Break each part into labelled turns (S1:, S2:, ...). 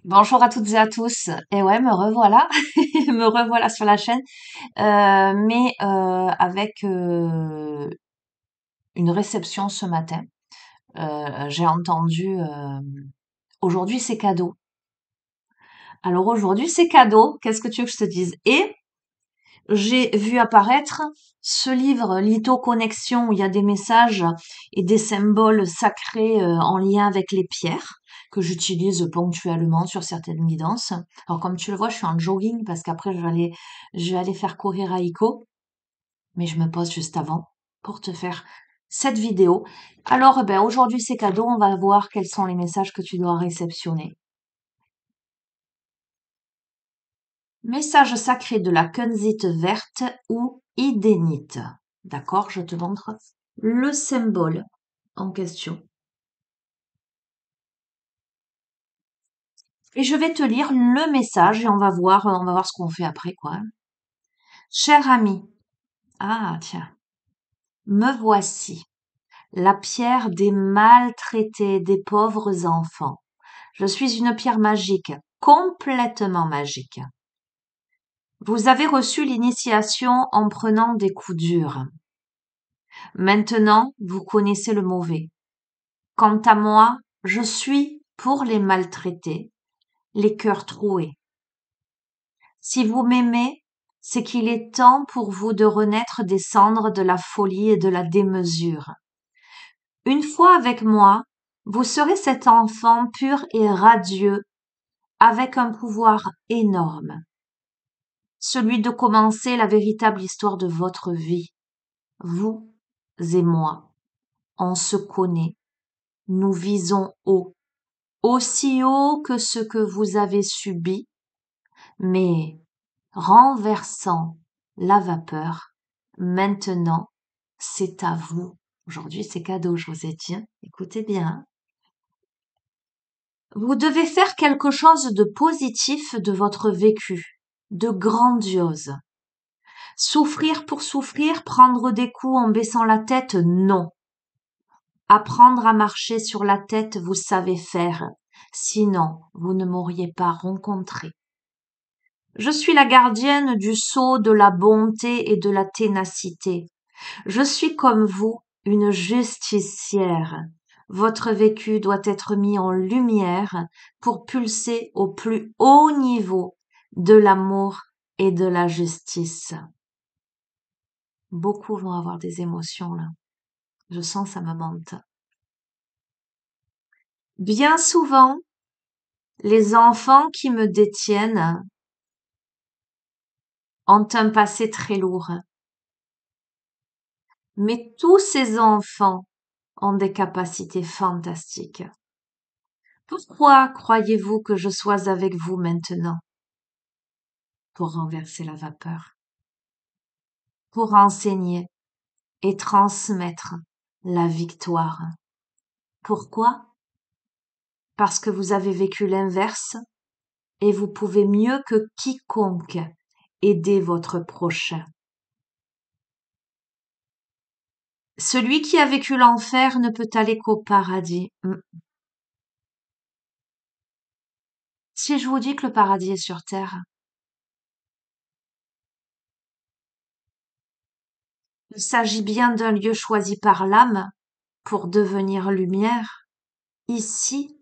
S1: Bonjour à toutes et à tous. Et ouais, me revoilà, me revoilà sur la chaîne, mais avec une réception ce matin. J'ai entendu aujourd'hui c'est cadeau. Alors aujourd'hui c'est cadeau. Qu'est-ce que tu veux que je te dise? Et j'ai vu apparaître ce livre Litho Connexion où il y a des messages et des symboles sacrés en lien avec les pierres que j'utilise ponctuellement sur certaines guidances. Alors comme tu le vois, je suis en jogging parce qu'après je vais aller faire courir à Ico, mais je me pose juste avant pour te faire cette vidéo. Alors ben aujourd'hui c'est cadeau, on va voir quels sont les messages que tu dois réceptionner. Message sacré de la kunzite verte ou idénite. D'accord, je te montre le symbole en question. Et je vais te lire le message et on va voir ce qu'on fait après, quoi. Cher ami, ah tiens, me voici, la pierre des maltraités, des pauvres enfants. Je suis une pierre magique, complètement magique. Vous avez reçu l'initiation en prenant des coups durs. Maintenant, vous connaissez le mauvais. Quant à moi, je suis pour les maltraités, les cœurs troués. Si vous m'aimez, c'est qu'il est temps pour vous de renaître des cendres de la folie et de la démesure. Une fois avec moi, vous serez cet enfant pur et radieux, avec un pouvoir énorme, celui de commencer la véritable histoire de votre vie. Vous et moi, on se connaît, nous visons haut, aussi haut que ce que vous avez subi, mais renversant la vapeur. Maintenant, c'est à vous. Aujourd'hui, c'est cadeau, je vous ai dit. Écoutez bien. Vous devez faire quelque chose de positif de votre vécu, de grandiose. Souffrir pour souffrir, prendre des coups en baissant la tête, non. Apprendre à marcher sur la tête, vous savez faire. Sinon, vous ne m'auriez pas rencontré. Je suis la gardienne du sceau de la bonté et de la ténacité. Je suis comme vous, une justicière. Votre vécu doit être mis en lumière pour pulser au plus haut niveau de l'amour et de la justice. Beaucoup vont avoir des émotions là. Je sens ça me monte. Bien souvent, les enfants qui me détiennent ont un passé très lourd. Mais tous ces enfants ont des capacités fantastiques. Pourquoi croyez-vous que je sois avec vous maintenant? Pour renverser la vapeur, pour enseigner et transmettre la victoire. Pourquoi? Parce que vous avez vécu l'inverse et vous pouvez mieux que quiconque aider votre prochain. Celui qui a vécu l'enfer ne peut aller qu'au paradis. Si je vous dis que le paradis est sur terre, il s'agit bien d'un lieu choisi par l'âme pour devenir lumière, ici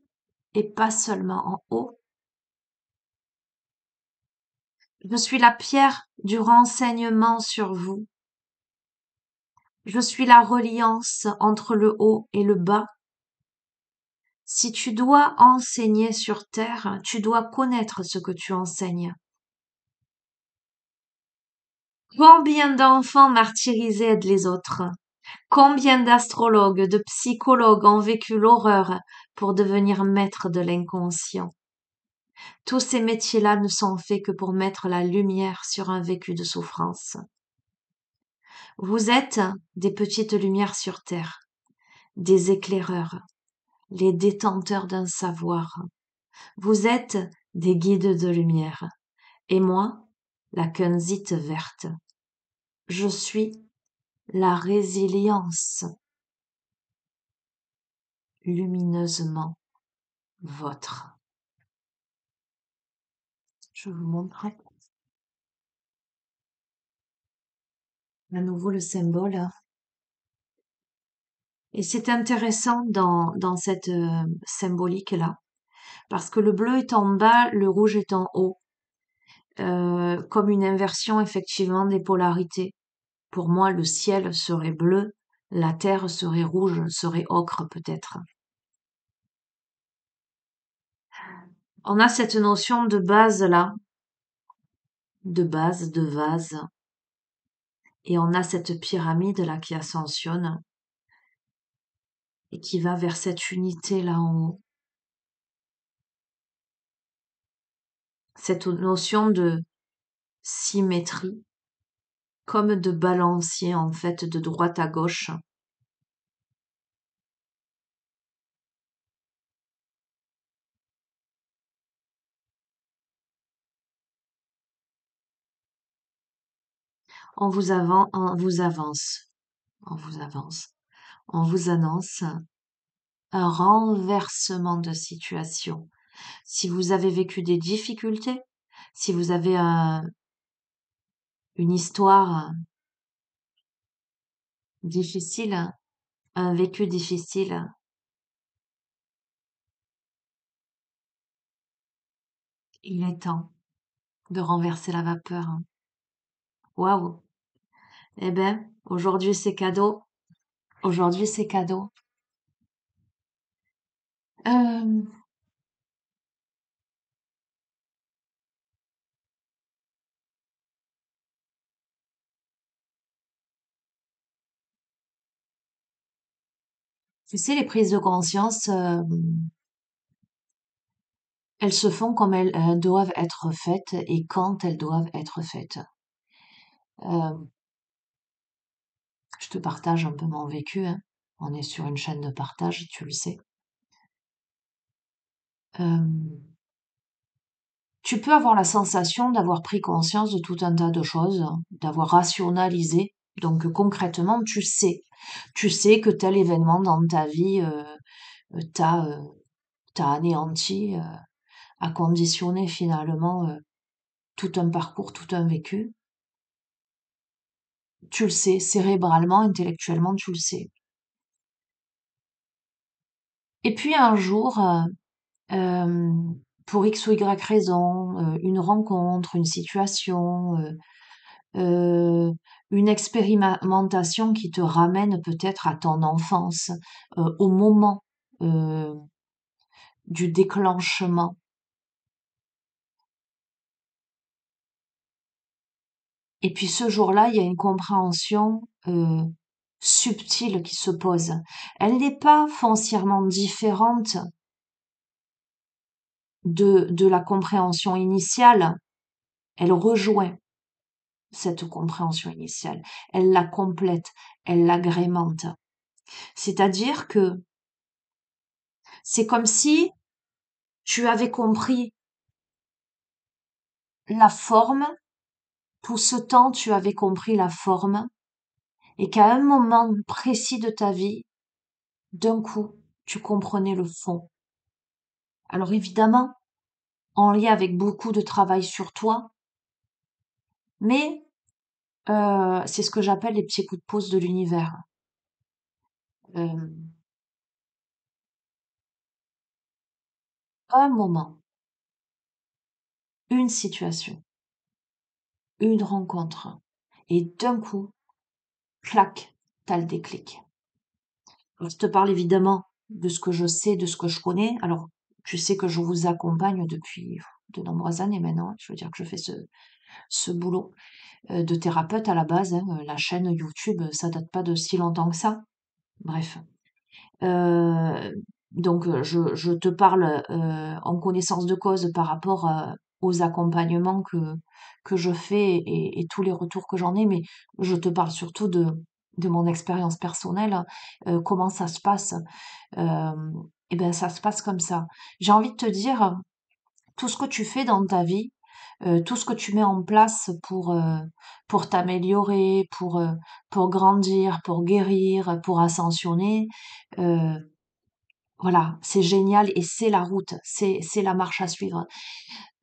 S1: et pas seulement en haut. Je suis la pierre du renseignement sur vous. Je suis la reliance entre le haut et le bas. Si tu dois enseigner sur terre, tu dois connaître ce que tu enseignes. Combien d'enfants martyrisés aident les autres? Combien d'astrologues, de psychologues ont vécu l'horreur pour devenir maîtres de l'inconscient? Tous ces métiers-là ne sont faits que pour mettre la lumière sur un vécu de souffrance. Vous êtes des petites lumières sur terre, des éclaireurs, les détenteurs d'un savoir. Vous êtes des guides de lumière. Et moi, la kunzite verte. Je suis la résilience lumineusement vôtre. Je vous montrerai à nouveau le symbole. Et c'est intéressant dans cette symbolique-là, parce que le bleu est en bas, le rouge est en haut, comme une inversion effectivement des polarités. Pour moi, le ciel serait bleu, la terre serait rouge, serait ocre peut-être. On a cette notion de base là, de base, de vase, et on a cette pyramide là qui ascensionne et qui va vers cette unité là en haut. Cette notion de symétrie, comme de balancier en fait de droite à gauche. On vous avance, on vous avance, on vous annonce un renversement de situation. Si vous avez vécu des difficultés, si vous avez une histoire difficile, un vécu difficile, il est temps de renverser la vapeur. Waouh! Eh ben, aujourd'hui c'est cadeau. Aujourd'hui c'est cadeau. Euh, Tu sais, les prises de conscience, elles se font comme elles doivent être faites et quand elles doivent être faites. Euh, je te partage un peu mon vécu, hein. On est sur une chaîne de partage, tu le sais. Euh, Tu peux avoir la sensation d'avoir pris conscience de tout un tas de choses, d'avoir rationalisé. Donc concrètement, tu sais que tel événement dans ta vie t'a t'a anéanti, a conditionné finalement tout un parcours, tout un vécu. Tu le sais, cérébralement, intellectuellement, tu le sais. Et puis un jour, euh, pour X ou Y raison, une rencontre, une situation, euh, une expérimentation qui te ramène peut-être à ton enfance, au moment euh, du déclenchement. Et puis ce jour-là, il y a une compréhension subtile qui se pose. Elle n'est pas foncièrement différente de la compréhension initiale. Elle rejoint cette compréhension initiale. Elle la complète, elle l'agrémente. C'est-à-dire que c'est comme si tu avais compris la forme, tout ce temps tu avais compris la forme, et qu'à un moment précis de ta vie, d'un coup, tu comprenais le fond. Alors évidemment, en lien avec beaucoup de travail sur toi, mais c'est ce que j'appelle les petits coups de pouce de l'univers. Euh, un moment, une situation, une rencontre, et d'un coup, clac, t'as le déclic. Alors, je te parle évidemment de ce que je sais, de ce que je connais. Alors, tu sais que je vous accompagne depuis de nombreuses années maintenant. Je veux dire que je fais ce boulot de thérapeute à la base, hein. La chaîne YouTube, ça date pas de si longtemps que ça. Bref. Euh, donc, je te parle en connaissance de cause par rapport aux accompagnements que je fais et tous les retours que j'en ai, mais je te parle surtout de mon expérience personnelle, comment ça se passe. Euh, et ben, ça se passe comme ça. J'ai envie de te dire, tout ce que tu fais dans ta vie, tout ce que tu mets en place pour t'améliorer, pour grandir, pour guérir, pour ascensionner, euh, Voilà, c'est génial et c'est la route, c'est la marche à suivre.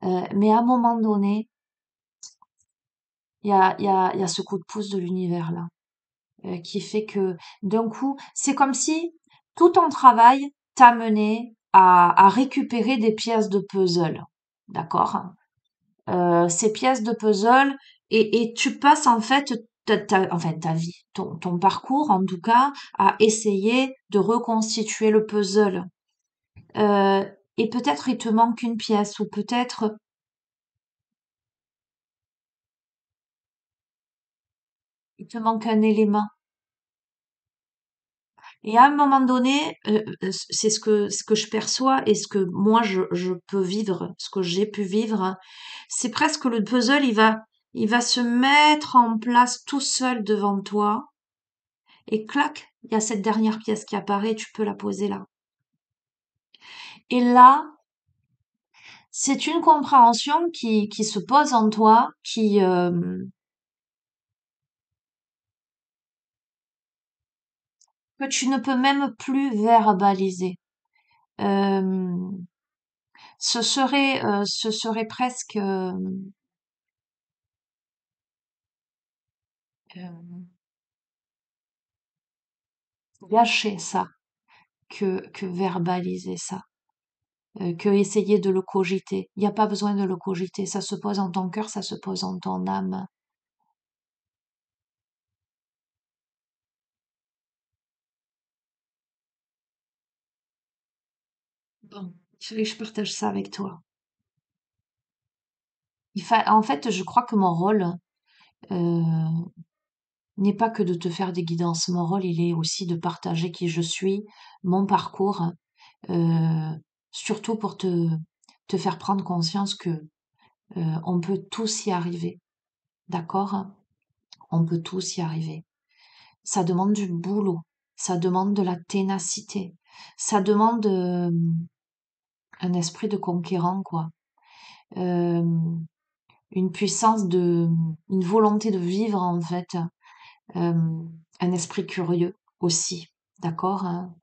S1: Mais à un moment donné, il y a ce coup de pouce de l'univers là, qui fait que d'un coup, c'est comme si tout ton travail t'a mené à récupérer des pièces de puzzle, d'accord? Ces pièces de puzzle et tu passes en fait enfin ta vie, ton parcours en tout cas, à essayer de reconstituer le puzzle. Euh, et peut-être il te manque une pièce ou peut-être il te manque un élément. Et à un moment donné, c'est ce que je perçois et ce que moi je peux vivre, ce que j'ai pu vivre, c'est presque le puzzle, il va se mettre en place tout seul devant toi et clac, il y a cette dernière pièce qui apparaît, tu peux la poser là. Et là, c'est une compréhension qui se pose en toi, que tu ne peux même plus verbaliser. Euh, ce serait presque euh, gâcher ça que verbaliser ça, que essayer de le cogiter. Il n'y a pas besoin de le cogiter, ça se pose en ton cœur, ça se pose en ton âme. Bon, je voulais que je partage ça avec toi. En fait, je crois que mon rôle euh, n'est pas que de te faire des guidances. Mon rôle, il est aussi de partager qui je suis, mon parcours, euh, surtout pour te faire prendre conscience que on peut tous y arriver. D'accord? On peut tous y arriver. Ça demande du boulot, ça demande de la ténacité, ça demande un esprit de conquérant, quoi. Euh, une puissance une volonté de vivre, en fait, un esprit curieux aussi, d'accord, hein.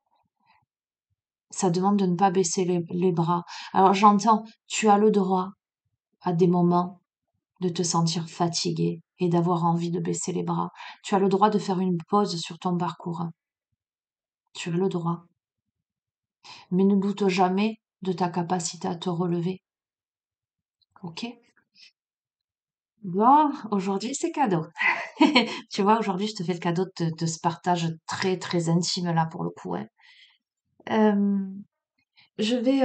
S1: Ça demande de ne pas baisser les bras. Alors j'entends, tu as le droit à des moments de te sentir fatigué et d'avoir envie de baisser les bras. Tu as le droit de faire une pause sur ton parcours. Tu as le droit. Mais ne doute jamais de ta capacité à te relever. Ok? Bon, aujourd'hui c'est cadeau. Tu vois, aujourd'hui je te fais le cadeau de ce partage très très intime là pour le coup, hein. Euh, je vais,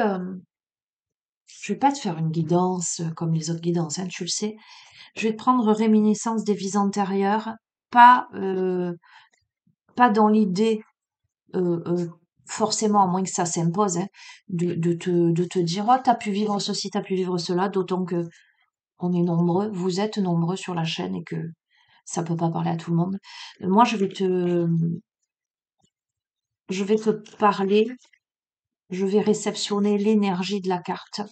S1: je vais pas te faire une guidance comme les autres guidances, hein, tu le sais. Je vais te prendre réminiscence des vies antérieures, pas, pas dans l'idée, forcément, à moins que ça s'impose, hein, de te dire, oh, t'as pu vivre ceci, t'as pu vivre cela, d'autant que on est nombreux, vous êtes nombreux sur la chaîne et que ça peut pas parler à tout le monde. Moi, je vais te parler, je vais réceptionner l'énergie de la carte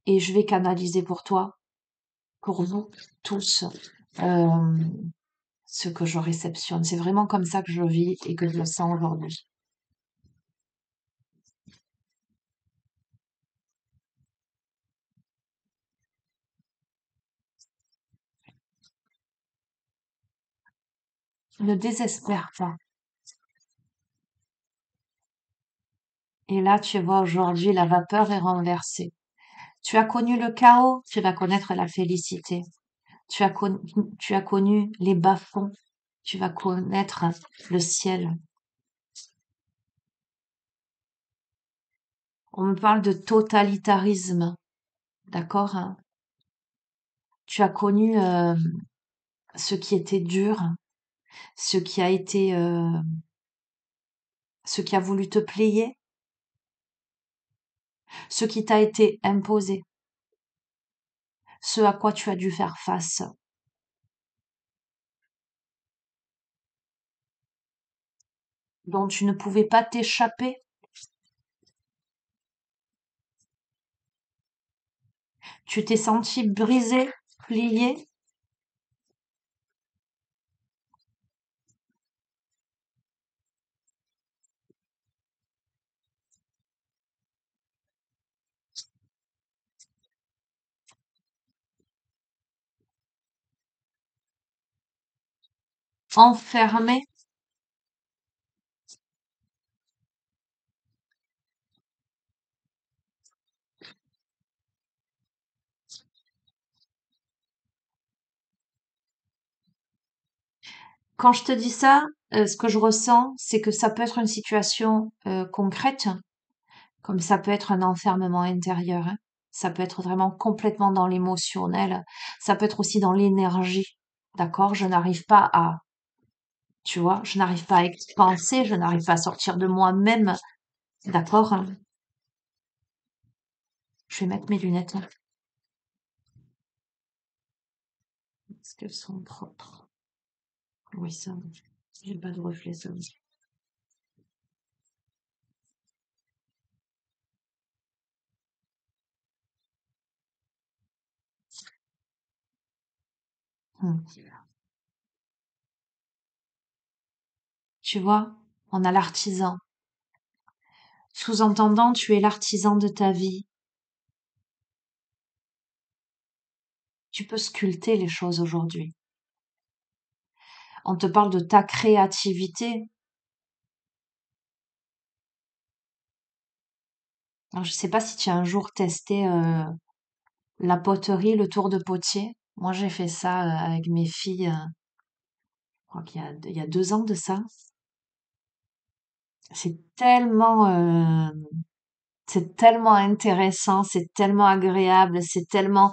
S1: et je vais canaliser pour toi, pour vous tous, euh, ce que je réceptionne. C'est vraiment comme ça que je vis et que je le sens aujourd'hui. Ne désespère pas. Et là, tu vois, aujourd'hui, la vapeur est renversée. Tu as connu le chaos, tu vas connaître la félicité. Tu as connu les bas-fonds, tu vas connaître le ciel. On me parle de totalitarisme, d'accord, hein. Tu as connu ce qui était dur, ce qui a été, ce qui a voulu te plier, ce qui t'a été imposé, ce à quoi tu as dû faire face, dont tu ne pouvais pas t'échapper. Tu t'es senti brisé, plié. enfermé. Quand je te dis ça, ce que je ressens, c'est que ça peut être une situation concrète, comme ça peut être un enfermement intérieur, hein. Ça peut être vraiment complètement dans l'émotionnel. Ça peut être aussi dans l'énergie. D'accord? Je n'arrive pas à, tu vois, je n'arrive pas à expanser, je n'arrive pas à sortir de moi-même. D'accord? Je vais mettre mes lunettes, hein. Est-ce qu'elles sont propres? Oui, ça. J'ai pas de reflet, ça. Hmm. Tu vois, on a l'artisan. Sous-entendant, tu es l'artisan de ta vie. Tu peux sculpter les choses aujourd'hui. On te parle de ta créativité. Alors, je sais pas si tu as un jour testé la poterie, le tour de potier. Moi, j'ai fait ça avec mes filles, je crois il y a 2 ans de ça. C'est tellement, c'est tellement intéressant, c'est tellement agréable, c'est tellement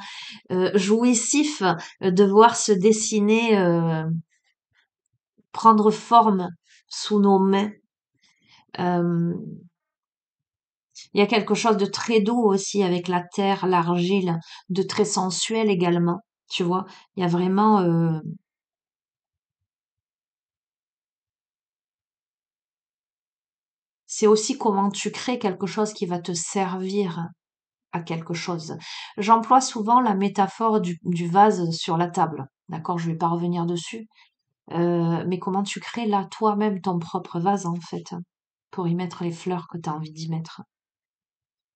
S1: jouissif de voir se dessiner, prendre forme sous nos mains. Euh, Il y a quelque chose de très doux aussi avec la terre, l'argile, de très sensuel également. Tu vois, il y a vraiment, c'est aussi comment tu crées quelque chose qui va te servir à quelque chose. J'emploie souvent la métaphore du vase sur la table. D'accord, je vais pas revenir dessus. Mais comment tu crées là toi-même ton propre vase en fait, pour y mettre les fleurs que tu as envie d'y mettre.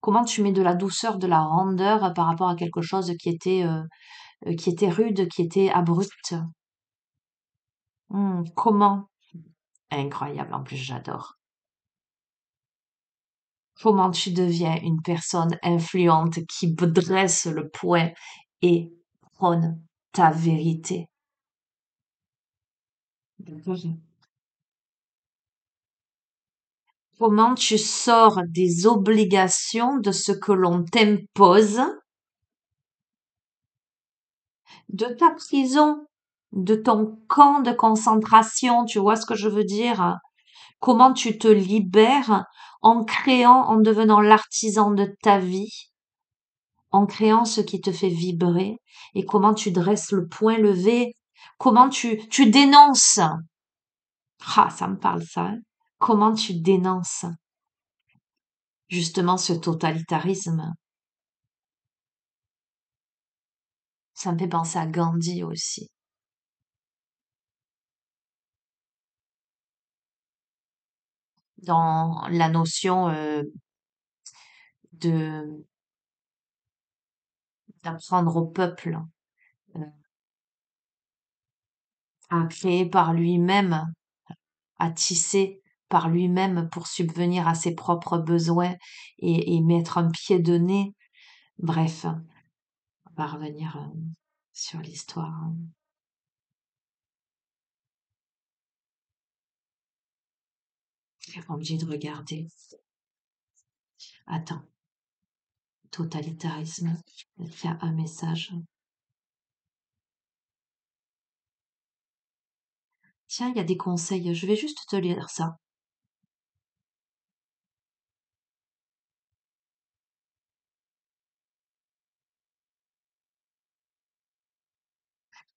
S1: Comment tu mets de la douceur, de la rondeur par rapport à quelque chose qui était rude, qui était abrupt. Comment? Incroyable, en plus j'adore. Comment tu deviens une personne influente qui dresse le poing et prône ta vérité. Mhm. Comment tu sors des obligations de ce que l'on t'impose, de ta prison, de ton camp de concentration, tu vois ce que je veux dire? Comment tu te libères en créant, en devenant l'artisan de ta vie, en créant ce qui te fait vibrer, et comment tu dresses le poing levé, comment tu dénonces. Ah, ça me parle ça, hein. Comment tu dénonces justement ce totalitarisme. Ça me fait penser à Gandhi aussi, dans la notion de d'apprendre au peuple euh, à créer par lui-même, à tisser par lui-même pour subvenir à ses propres besoins et mettre un pied de nez. Bref, on va revenir sur l'histoire, hein. J'ai pas obligé de regarder. Attends, totalitarisme. Il y a un message. Tiens, il y a des conseils. Je vais juste te lire ça.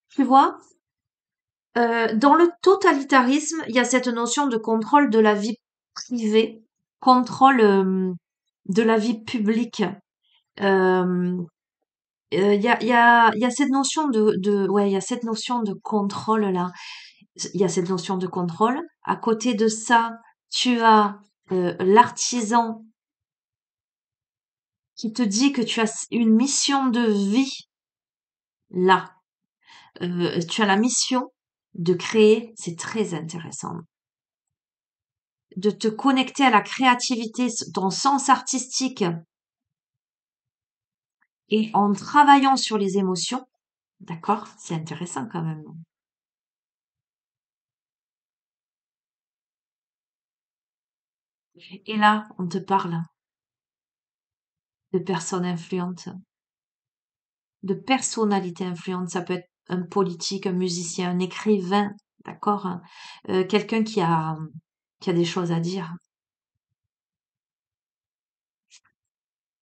S1: Tu vois, dans le totalitarisme, il y a cette notion de contrôle de la vie privée, contrôle de la vie publique. Euh, il y a cette notion ouais, il y a cette notion de contrôle là. Il y a cette notion de contrôle. À côté de ça, tu as l'artisan qui te dit que tu as une mission de vie là. Tu as la mission. de créer, c'est très intéressant. De te connecter à la créativité, ton sens artistique, et en travaillant sur les émotions, d'accord? C'est intéressant quand même. Et là, on te parle de personnes influentes, de personnalités influentes. Ça peut être un politique, un musicien, un écrivain, d'accord? Quelqu'un qui a des choses à dire,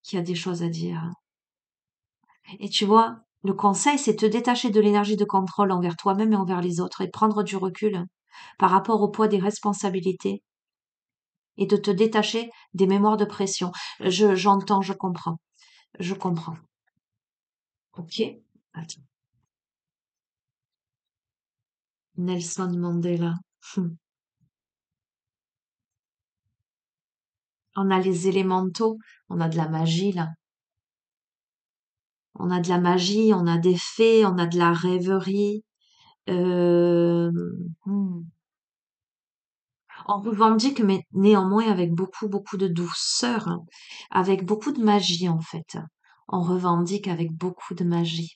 S1: qui a des choses à dire. Et tu vois, le conseil, c'est te détacher de l'énergie de contrôle envers toi-même et envers les autres et prendre du recul par rapport au poids des responsabilités et de te détacher des mémoires de pression. J'entends, je comprends, je comprends. Ok? Attends. Nelson Mandela. On a les élémentaux, on a de la magie là. On a de la magie, on a des fées, on a de la rêverie. Euh, hmm. On revendique, mais néanmoins avec beaucoup, beaucoup de douceur, hein, avec beaucoup de magie en fait. On revendique avec beaucoup de magie.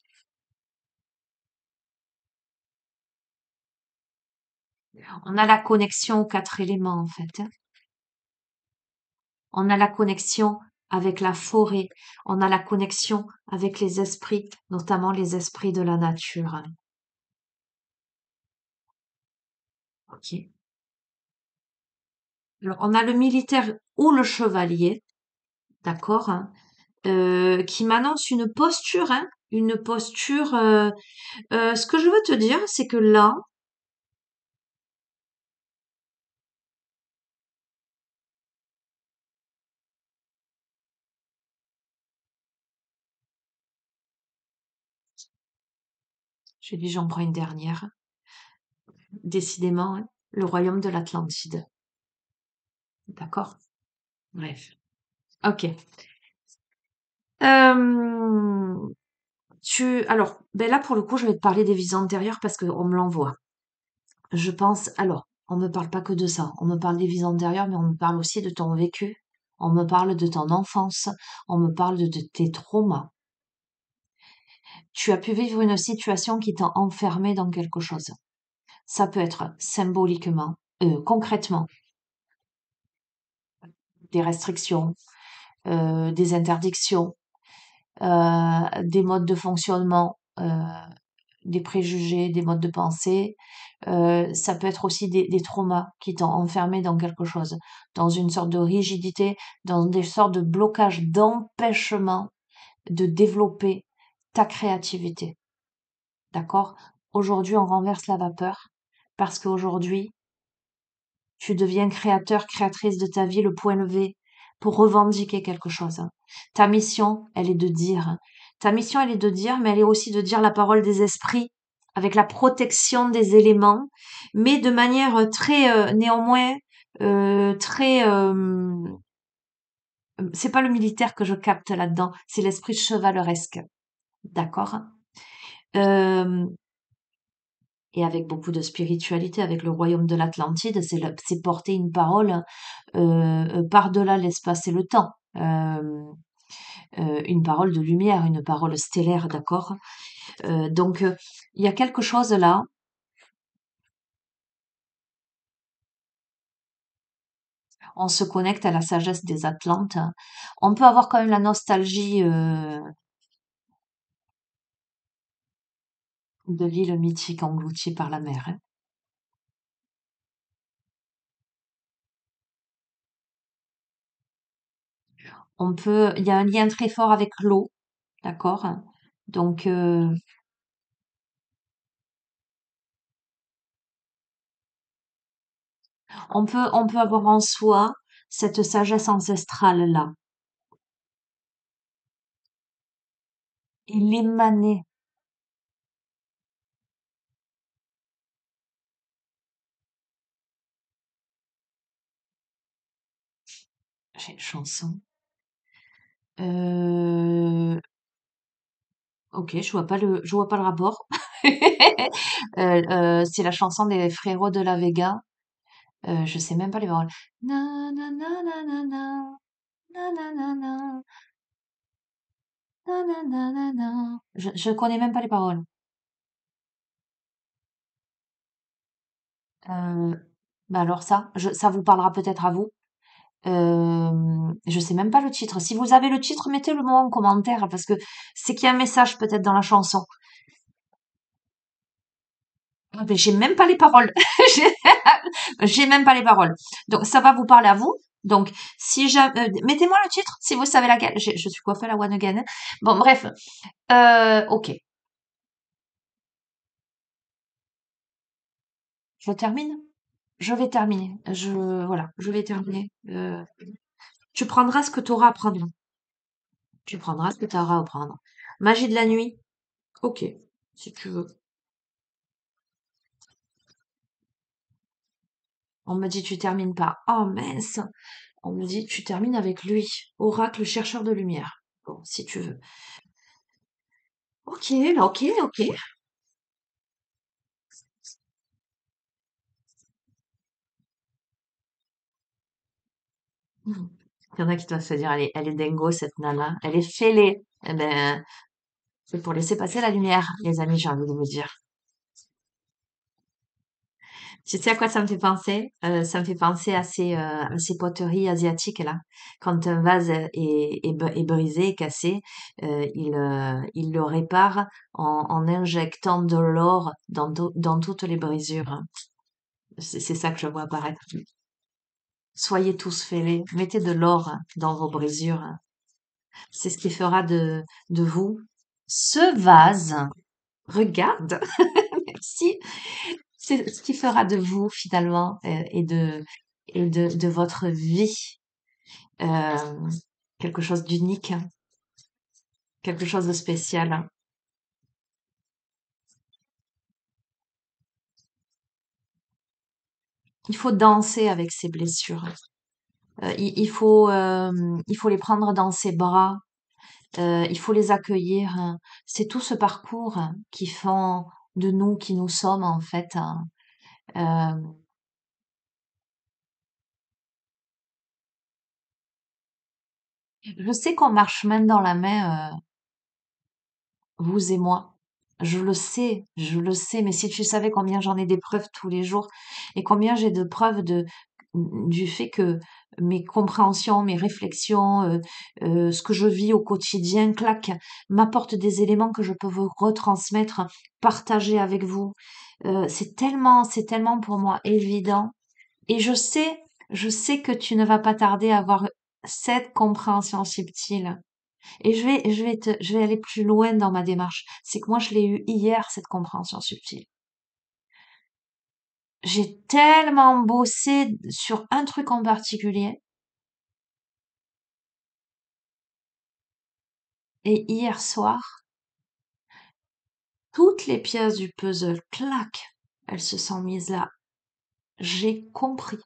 S1: On a la connexion aux quatre éléments en fait, hein. On a la connexion avec la forêt. On a la connexion avec les esprits, notamment les esprits de la nature. Ok. Alors, on a le militaire ou le chevalier, d'accord, hein, qui m'annonce une posture, hein, une posture. Ce que je veux te dire, c'est que là, j'ai dit j'en prends une dernière, décidément, hein, le royaume de l'Atlantide, d'accord? Bref. Ok. Euh, alors, ben là pour le coup, je vais te parler des vies antérieures parce qu'on me l'envoie. Je pense, alors, on me parle pas que de ça. On me parle des vies antérieures, mais on me parle aussi de ton vécu. On me parle de ton enfance. On me parle de tes traumas. Tu as pu vivre une situation qui t'a enfermé dans quelque chose. Ça peut être symboliquement, concrètement, des restrictions, des interdictions, des modes de fonctionnement, des préjugés, des modes de pensée. Ça peut être aussi des traumas qui t'ont enfermé dans quelque chose, dans une sorte de rigidité, dans des sortes de blocages, d'empêchement de développer ta créativité. D'accord? Aujourd'hui, on renverse la vapeur parce qu'aujourd'hui, tu deviens créateur, créatrice de ta vie, le point levé pour revendiquer quelque chose. Ta mission, elle est de dire. Ta mission, elle est de dire, mais elle est aussi de dire la parole des esprits avec la protection des éléments, mais de manière très, néanmoins, très, c'est pas le militaire que je capte là-dedans, c'est l'esprit chevaleresque. D'accord? Euh, et avec beaucoup de spiritualité, avec le royaume de l'Atlantide, c'est porter une parole par-delà l'espace et le temps. Une parole de lumière, une parole stellaire, d'accord. Donc, il y a quelque chose là. On se connecte à la sagesse des Atlantes. On peut avoir quand même la nostalgie de l'île mythique engloutie par la mer, hein. Il y a un lien très fort avec l'eau, d'accord. Donc, on peut avoir en soi cette sagesse ancestrale là et l'émaner. J'ai une chanson. Euh, ok, je vois pas le rapport. C'est la chanson des Frérots de la Vega. Je sais même pas les paroles. Na na na na na na na na na na na na na na na. Je connais même pas les paroles. Euh, Bah alors ça vous parlera peut-être à vous. Je sais même pas le titre. Si vous avez le titre, mettez-le moi en commentaire parce que c'est qu'il y a un message peut-être dans la chanson. Ah ben, j'ai même pas les paroles. J'ai j'ai même pas les paroles. Donc ça va vous parler à vous. Donc si jamais, mettez-moi le titre si vous savez laquelle. Je suis coiffée à la one again. Bon bref, ok. Je termine. Je vais terminer. Voilà, je vais terminer. Tu prendras ce que tu auras à prendre. Tu prendras ce que tu auras à prendre. Magie de la nuit. Ok, si tu veux. On me dit tu termines pas. Oh mince. On me dit tu termines avec lui. Oracle chercheur de lumière. Bon, si tu veux. Ok, ok, ok. Hmm. Il y en a qui doivent se dire, elle est dingo, cette nana. Elle est fêlée. Eh ben, c'est pour laisser passer la lumière, les amis, j'ai envie de vous dire. Tu sais à quoi ça me fait penser? Ça me fait penser à ces poteries asiatiques, là. Quand un vase est brisé, cassé, il le répare en injectant de l'or dans toutes les brisures, hein. C'est ça que je vois apparaître. Soyez tous fêlés, mettez de l'or dans vos brisures. C'est ce qui fera de vous ce vase. Regarde, merci. C'est ce qui fera de vous finalement et de votre vie euh, quelque chose d'unique, hein, quelque chose de spécial, hein. Il faut danser avec ses blessures. Il faut les prendre dans ses bras. Il faut les accueillir, hein. C'est tout ce parcours, hein, qui font de nous qui nous sommes en fait, hein. Euh, je sais qu'on marche main dans la main, vous et moi. Je le sais, mais si tu savais combien j'en ai des preuves tous les jours et combien j'ai de preuves du fait que mes compréhensions, mes réflexions, ce que je vis au quotidien, clac, m'apportent des éléments que je peux vous retransmettre, partager avec vous. C'est tellement pour moi évident. Et je sais que tu ne vas pas tarder à avoir cette compréhension subtile. Et je vais aller plus loin dans ma démarche. C'est que moi, je l'ai eu hier, cette compréhension subtile. J'ai tellement bossé sur un truc en particulier. Et hier soir, toutes les pièces du puzzle, clac, elles se sont mises là. J'ai compris.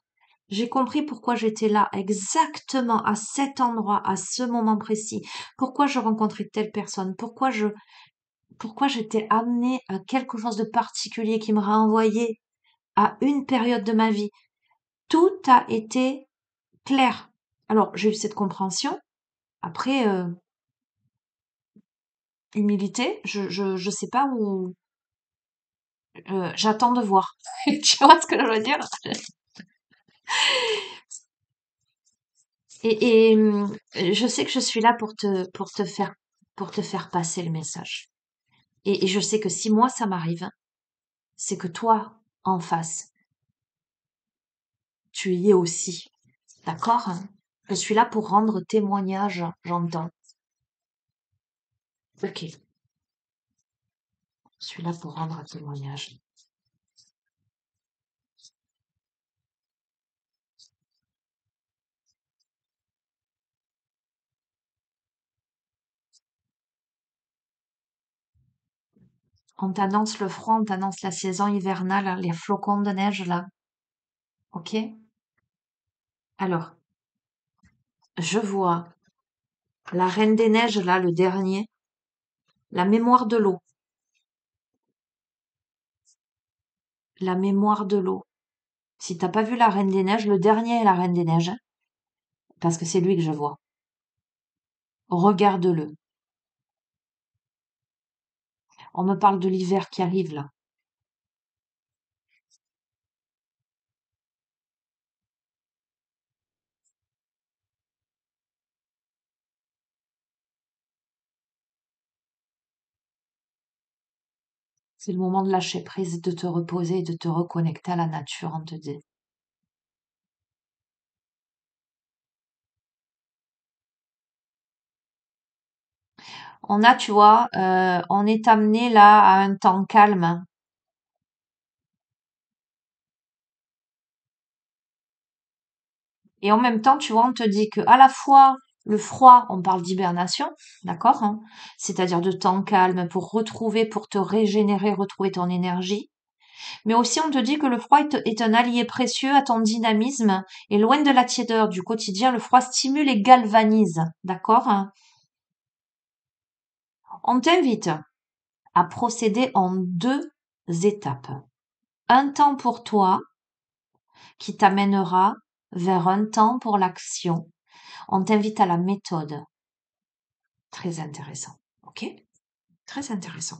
S1: J'ai compris pourquoi j'étais là exactement à cet endroit, à ce moment précis. Pourquoi je rencontrais telle personne. Pourquoi j'étais amenée à quelque chose de particulier qui me renvoyait à une période de ma vie. Tout a été clair. Alors, j'ai eu cette compréhension. Après, humilité, je sais pas où. J'attends de voir. Tu vois ce que je veux dire? Je sais que je suis là pour te faire passer le message. Et je sais que si moi ça m'arrive, c'est que toi, en face, tu y es aussi. D'accord? Je suis là pour rendre témoignage, j'entends. Ok, je suis là pour rendre un témoignage. On t'annonce le froid, on t'annonce la saison hivernale, les flocons de neige là. Ok? Alors, je vois la Reine des Neiges là, le dernier, la mémoire de l'eau. la mémoire de l'eau. Si t'as pas vu la Reine des Neiges, le dernier est la Reine des Neiges, parce que c'est lui que je vois. Regarde-le. On me parle de l'hiver qui arrive là. C'est le moment de lâcher prise, de te reposer et de te reconnecter à la nature, on te dit. On a, tu vois, on est amené là à un temps calme. Et en même temps, tu vois, on te dit que à la fois le froid, on parle d'hibernation, d'accord, hein, c'est-à-dire de temps calme pour retrouver, pour te régénérer, retrouver ton énergie. Mais aussi, on te dit que le froid est un allié précieux à ton dynamisme et loin de la tiédeur du quotidien, le froid stimule et galvanise, d'accord, hein. On t'invite à procéder en deux étapes. Un temps pour toi qui t'amènera vers un temps pour l'action. On t'invite à la méthode. Très intéressant. Ok? Très intéressant.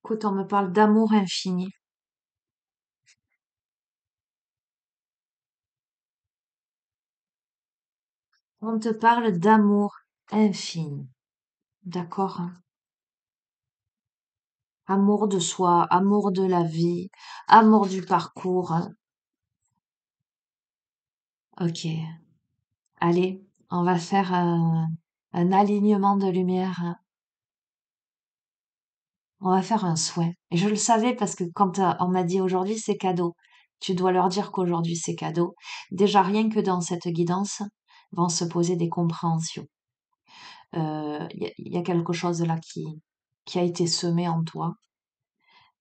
S1: Écoute, on me parle d'amour infini. On te parle d'amour infini. D'accord? Hein. Amour de soi, amour de la vie, amour du parcours. Hein. Ok. Allez, on va faire un alignement de lumière. Hein. On va faire un souhait. Et je le savais parce que quand on m'a dit aujourd'hui c'est cadeau, tu dois leur dire qu'aujourd'hui c'est cadeau. Déjà rien que dans cette guidance vont se poser des compréhensions. Il y a quelque chose là qui a été semé en toi.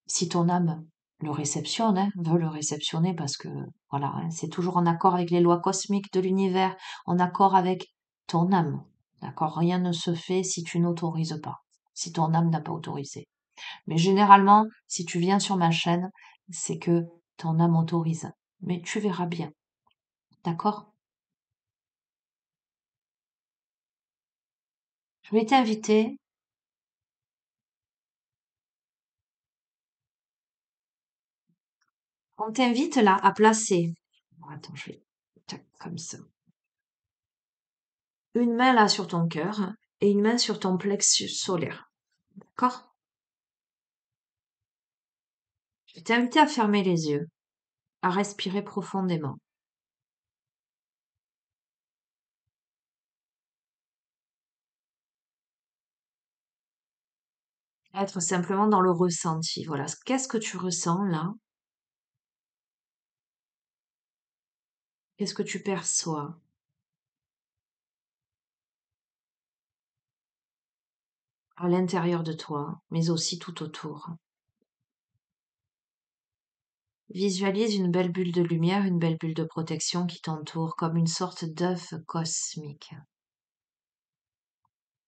S1: Si ton âme le réceptionne, hein, veut le réceptionner parce que voilà, hein, c'est toujours en accord avec les lois cosmiques de l'univers, en accord avec ton âme. D'accord? Rien ne se fait si tu n'autorises pas, si ton âme n'a pas autorisé. Mais généralement, si tu viens sur ma chaîne, c'est que ton âme autorise. Mais tu verras bien. D'accord? Je vais t'inviter. On t'invite là à placer. Bon, attends, je vais. Tac, comme ça. Une main là sur ton cœur et une main sur ton plexus solaire. D'accord? Je vais t'inviter à fermer les yeux, à respirer profondément, à être simplement dans le ressenti. Voilà. Qu'est-ce que tu ressens là? Qu'est-ce que tu perçois à l'intérieur de toi, mais aussi tout autour? Visualise une belle bulle de lumière, une belle bulle de protection qui t'entoure comme une sorte d'œuf cosmique.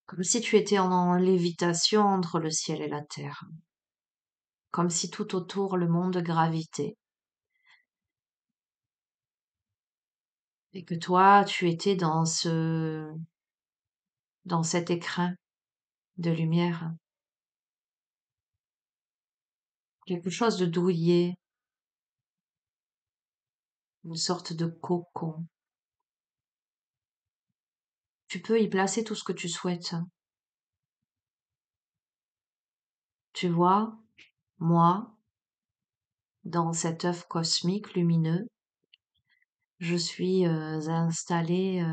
S1: Comme si tu étais en lévitation entre le ciel et la terre. Comme si tout autour le monde gravitait. Et que toi, tu étais dans cet écrin de lumière. Quelque chose de douillet, une sorte de cocon. Tu peux y placer tout ce que tu souhaites. Tu vois, moi, dans cet œuf cosmique lumineux, je suis installée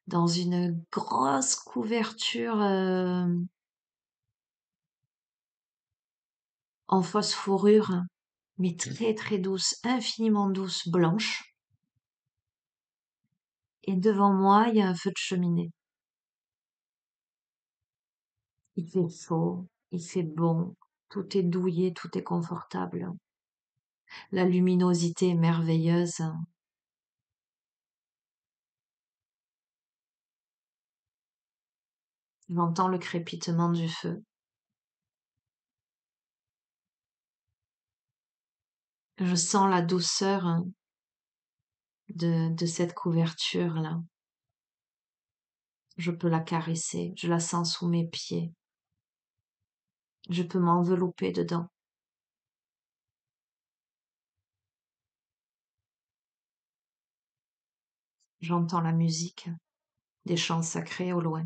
S1: dans une grosse couverture en fausse fourrure, mais très très douce, infiniment douce, blanche. Et devant moi, il y a un feu de cheminée. Il fait chaud, il fait bon, tout est douillet, tout est confortable. La luminosité est merveilleuse. J'entends le crépitement du feu. Je sens la douceur de cette couverture-là. Je peux la caresser, je la sens sous mes pieds. Je peux m'envelopper dedans. J'entends la musique des chants sacrés au loin.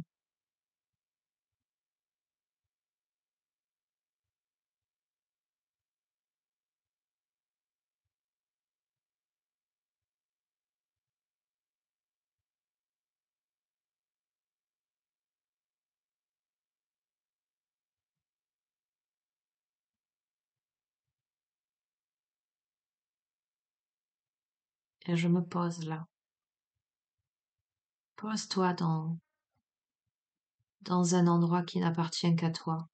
S1: Et je me pose là. Pose-toi dans un endroit qui n'appartient qu'à toi.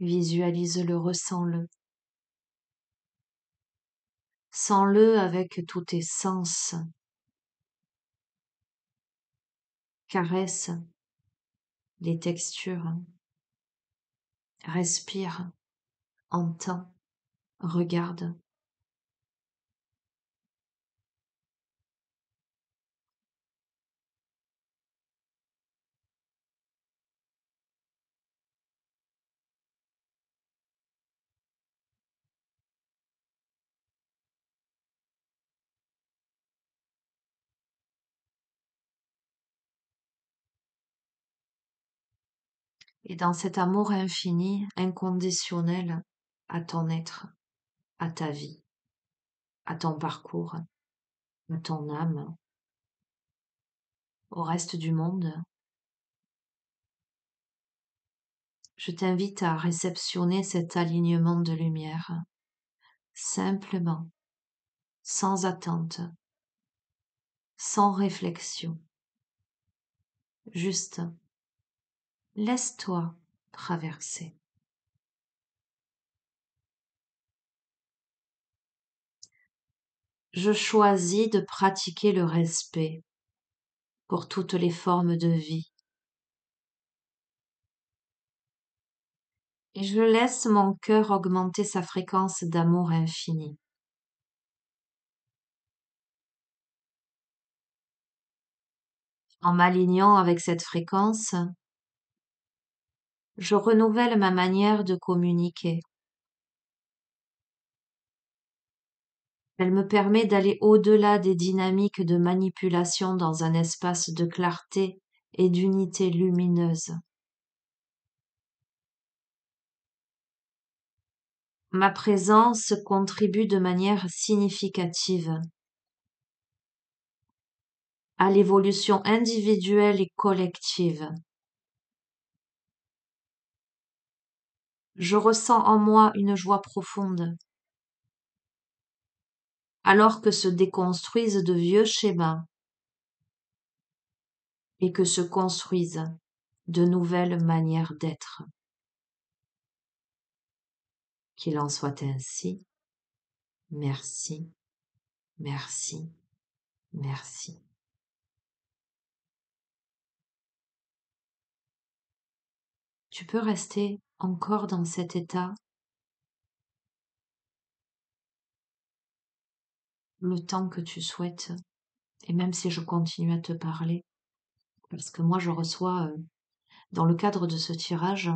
S1: Visualise-le, ressens-le. Sens-le avec tous tes sens. Caresse les textures. Respire, entends, regarde. Et dans cet amour infini, inconditionnel à ton être, à ta vie, à ton parcours, à ton âme, au reste du monde, je t'invite à réceptionner cet alignement de lumière, simplement, sans attente, sans réflexion, juste laisse-toi traverser. Je choisis de pratiquer le respect pour toutes les formes de vie. Et je laisse mon cœur augmenter sa fréquence d'amour infini. En m'alignant avec cette fréquence, je renouvelle ma manière de communiquer. Elle me permet d'aller au-delà des dynamiques de manipulation dans un espace de clarté et d'unité lumineuse. Ma présence contribue de manière significative à l'évolution individuelle et collective. Je ressens en moi une joie profonde, alors que se déconstruisent de vieux schémas et que se construisent de nouvelles manières d'être. Qu'il en soit ainsi. Merci, merci, merci. Tu peux rester encore dans cet état le temps que tu souhaites, et même si je continue à te parler, parce que moi je reçois, dans le cadre de ce tirage,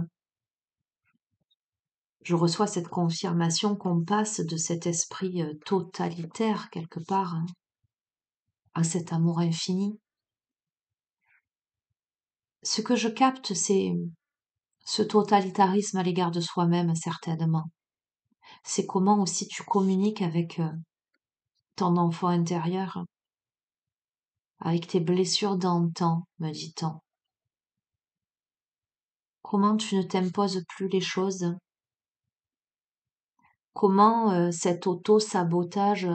S1: je reçois cette confirmation qu'on passe de cet esprit totalitaire quelque part à cet amour infini. Ce que je capte, c'est ce totalitarisme à l'égard de soi-même, certainement. C'est comment aussi tu communiques avec ton enfant intérieur, avec tes blessures d'antan, me dit-on. Comment tu ne t'imposes plus les choses, comment cet auto-sabotage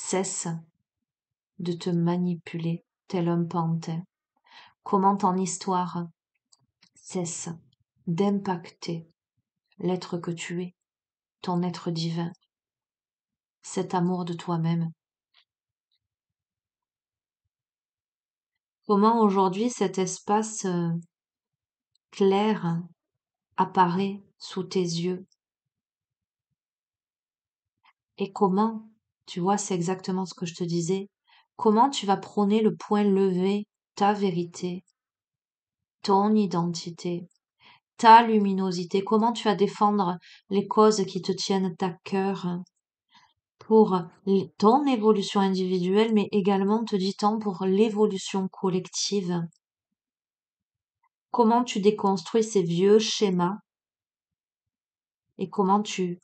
S1: cesse de te manipuler tel un pantin. Comment ton histoire cesse d'impacter l'être que tu es, ton être divin, cet amour de toi-même. Comment aujourd'hui cet espace clair apparaît sous tes yeux et comment, tu vois, c'est exactement ce que je te disais, comment tu vas prôner le point levé, ta vérité, ton identité, ta luminosité, comment tu vas défendre les causes qui te tiennent à cœur pour ton évolution individuelle, mais également, te dit-on, pour l'évolution collective. Comment tu déconstruis ces vieux schémas et comment tu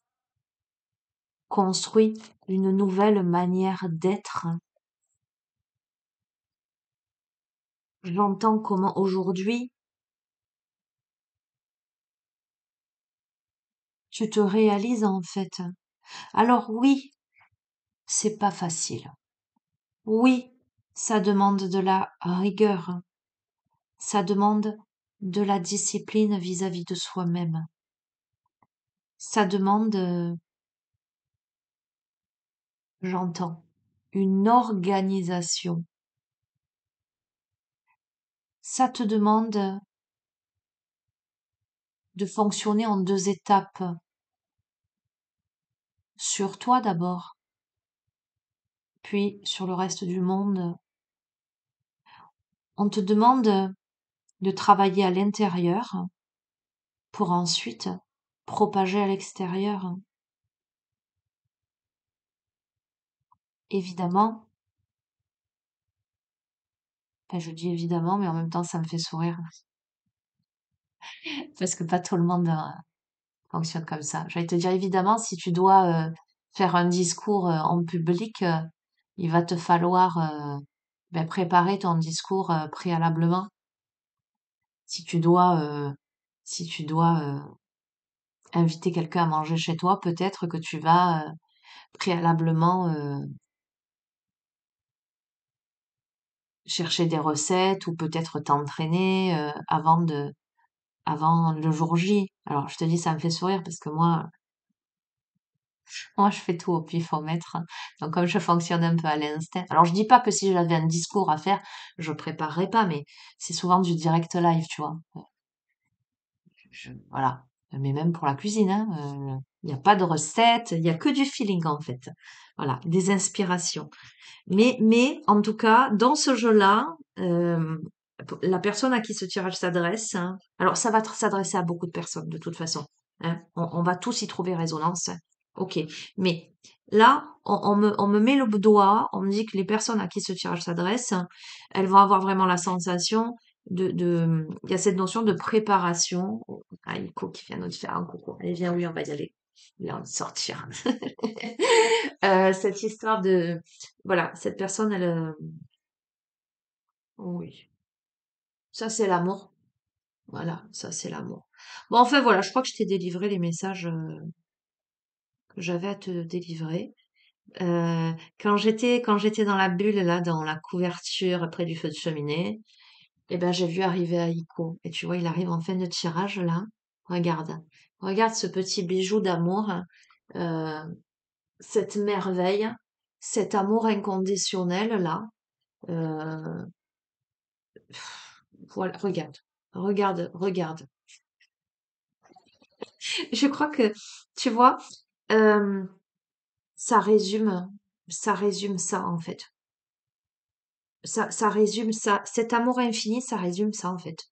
S1: construis une nouvelle manière d'être. J'entends comment aujourd'hui tu te réalises en fait. Alors oui, c'est pas facile. Oui, ça demande de la rigueur. Ça demande de la discipline vis-à-vis de soi-même. Ça demande, j'entends, une organisation. Ça te demande de fonctionner en deux étapes. Sur toi d'abord, puis sur le reste du monde. On te demande de travailler à l'intérieur pour ensuite propager à l'extérieur. Évidemment, enfin je dis évidemment, mais en même temps ça me fait sourire parce que pas tout le monde fonctionne comme ça. J'allais te dire évidemment, si tu dois faire un discours en public, il va te falloir préparer ton discours préalablement. Si tu dois, si tu dois inviter quelqu'un à manger chez toi, peut-être que tu vas préalablement chercher des recettes ou peut-être t'entraîner avant le jour J. Alors je te dis, ça me fait sourire parce que moi je fais tout au pif-au-mètre. Donc comme je fonctionne un peu à l'instinct. Alors je dis pas que si j'avais un discours à faire, je préparerais pas, mais c'est souvent du direct live, tu vois. Voilà. Mais même pour la cuisine, hein, il n'y a pas de recette, il y a que du feeling en fait. Voilà, des inspirations. Mais en tout cas, dans ce jeu-là, la personne à qui ce tirage s'adresse, hein, alors ça va s'adresser à beaucoup de personnes de toute façon. Hein, on va tous y trouver résonance. Hein. Ok, mais là, on me met le doigt, on me dit que les personnes à qui ce tirage s'adresse, elles vont avoir vraiment la sensation il y a cette notion de préparation. Oh, ah, Ico qui vient nous faire un coucou. Allez, viens, oui, on va y aller. Il va en sortir. Cette histoire de, voilà, cette personne, elle, oui, ça c'est l'amour. Voilà, ça c'est l'amour. Bon, enfin voilà, je crois que je t'ai délivré les messages que j'avais à te délivrer. Euh, quand j'étais dans la bulle là, dans la couverture près du feu de cheminée, eh ben j'ai vu arriver Aiko. Et tu vois, il arrive en fin de tirage là. Regarde, regarde ce petit bijou d'amour, euh, cette merveille, cet amour inconditionnel là. Euh, Voilà, regarde, regarde, regarde. Je crois que, tu vois, euh, ça résume, ça résume ça en fait. Ça résume ça. Cet amour infini, ça résume ça en fait.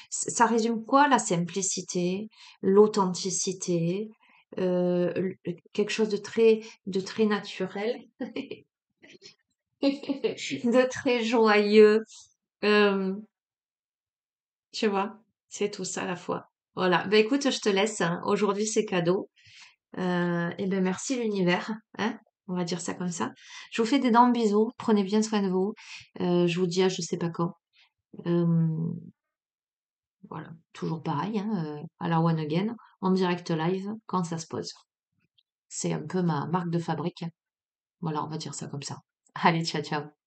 S1: Ça résume quoi? La simplicité, l'authenticité, quelque chose de très naturel, de très joyeux. Euh, Tu vois, c'est tout ça à la fois. Voilà. Ben écoute, je te laisse. Hein. Aujourd'hui, c'est cadeau. Et ben merci l'univers. Hein. On va dire ça comme ça. Je vous fais d'énormes bisous. Prenez bien soin de vous. Je vous dis à je sais pas quand. Euh, voilà. Toujours pareil. Hein, à la one again. En direct live quand ça se pose. C'est un peu ma marque de fabrique. Voilà, on va dire ça comme ça. Allez, ciao, ciao.